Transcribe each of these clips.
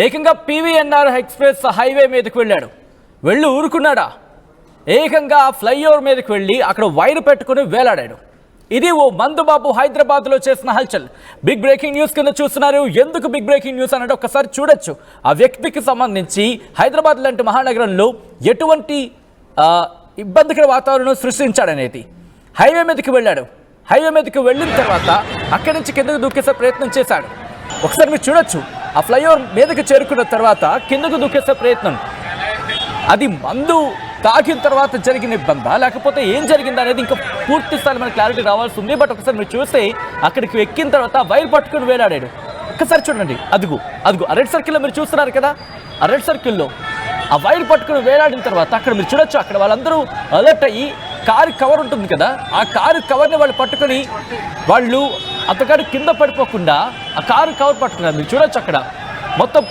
ఏకంగా PVNR express highway మీదకి వెళ్ళాడు. వెళ్ళి ఊరుకున్నాడా? ఏకంగా ఫ్లైఓవర్ మీదకి వెళ్ళి అక్కడ వైర్ పెట్టుకుని వేలాడాడు. ఇది ఓ మందుబాబు హైదరాబాద్లో చేసిన హల్చల్. బిగ్ బ్రేకింగ్ న్యూస్ కింద చూస్తున్నారు. ఎందుకు బిగ్ బ్రేకింగ్ న్యూస్ అన్నట్టు ఒక్కసారి చూడొచ్చు. ఆ వ్యక్తికి సంబంధించి హైదరాబాద్ లాంటి మహానగరంలో ఎటువంటి ఇబ్బందికర వాతావరణం సృష్టించాడనేది. హైవే మీదకి వెళ్ళాడు. హైవే మీదకి వెళ్ళిన తర్వాత అక్కడి నుంచి కిందకు దూకేసే ప్రయత్నం చేశాడు. ఒకసారి మీరు చూడొచ్చు. ఆ ఫ్లైఓవర్ మీదకి చేరుకున్న తర్వాత కిందకు దూకేసే ప్రయత్నం. అది మందు తాకిన తర్వాత జరిగిన ఇబ్బందా లేకపోతే ఏం జరిగిందా అనేది ఇంకా పూర్తి స్థాయి మనకు క్లారిటీ రావాల్సి ఉంది. బట్ ఒకసారి మీరు చూస్తే అక్కడికి ఎక్కిన తర్వాత వైర్ పట్టుకుని వేలాడాడు. ఒక్కసారి చూడండి. అదుగు ఆ రెడ్ సర్కిల్లో మీరు చూస్తున్నారు కదా. ఆ రెడ్ సర్కిల్లో ఆ వైర్ పట్టుకుని వేలాడిన తర్వాత అక్కడ మీరు చూడొచ్చు. అక్కడ వాళ్ళందరూ అలర్ట్ అయ్యి కారు కవర్ ఉంటుంది కదా, ఆ కారు కవర్ని వాళ్ళు పట్టుకుని వాళ్ళు అతగాడు కింద పడిపోకుండా ఆ కారు కవర్ పట్టుకున్నారు. మీరు చూడొచ్చు అక్కడ మొత్తం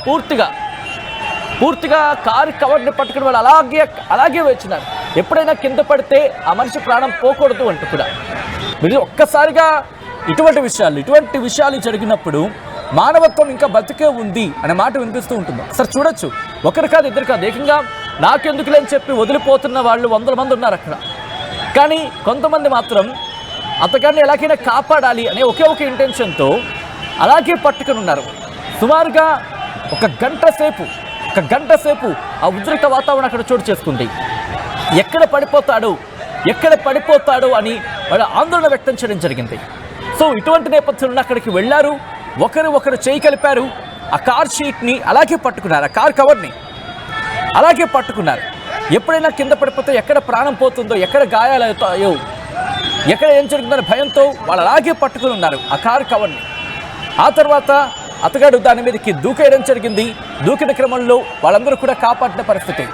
పూర్తిగా కారు కవర్ని పట్టుకుని వాళ్ళు అలాగే వచ్చినారు. ఎప్పుడైనా కింద పడితే ఆ మనిషి ప్రాణం పోకూడదు అంటూ కూడా. మీరు ఒక్కసారిగా ఇటువంటి విషయాలు జరిగినప్పుడు మానవత్వం ఇంకా బతికే ఉంది అనే మాట వినిపిస్తూ ఉంటుంది. ఒకసారి చూడొచ్చు. ఒకరు కాదు, ఇద్దరు కాదు, ఏకంగా నాకెందుకులే అని చెప్పి వదిలిపోతున్న వాళ్ళు 100 మంది ఉన్నారు అక్కడ. కానీ కొంతమంది మాత్రం అతగాన్ని ఎలాగైనా కాపాడాలి అనే ఒకే ఒక ఇంటెన్షన్తో అలాగే పట్టుకుని ఉన్నారు. సుమారుగా ఒక గంట సేపు ఆ ఉద్రిక్త వాతావరణం అక్కడ చోటు చేసుకుంది. ఎక్కడ పడిపోతాడు అని వాళ్ళ ఆందోళన వ్యక్తం చేయడం జరిగింది. సో ఇటువంటి నేపథ్యంలో అక్కడికి వెళ్ళారు. ఒకరు చేయి కలిపారు. ఆ కార్ షీట్ని అలాగే పట్టుకున్నారు. ఆ కార్ కవర్ని అలాగే పట్టుకున్నారు. ఎప్పుడైనా కింద పడిపోతే ఎక్కడ ప్రాణం పోతుందో, ఎక్కడ గాయాలు అవుతాయో, ఎక్కడ ఏం జరుగుతుందనే భయంతో వాళ్ళు అలాగే పట్టుకుని ఉన్నారు ఆ కారు కవర్ని. ఆ తర్వాత అతగాడు దాని మీదకి దూకేయడం జరిగింది. దూకిన క్రమంలో వాళ్ళందరూ కూడా కాపాడిన పరిస్థితి.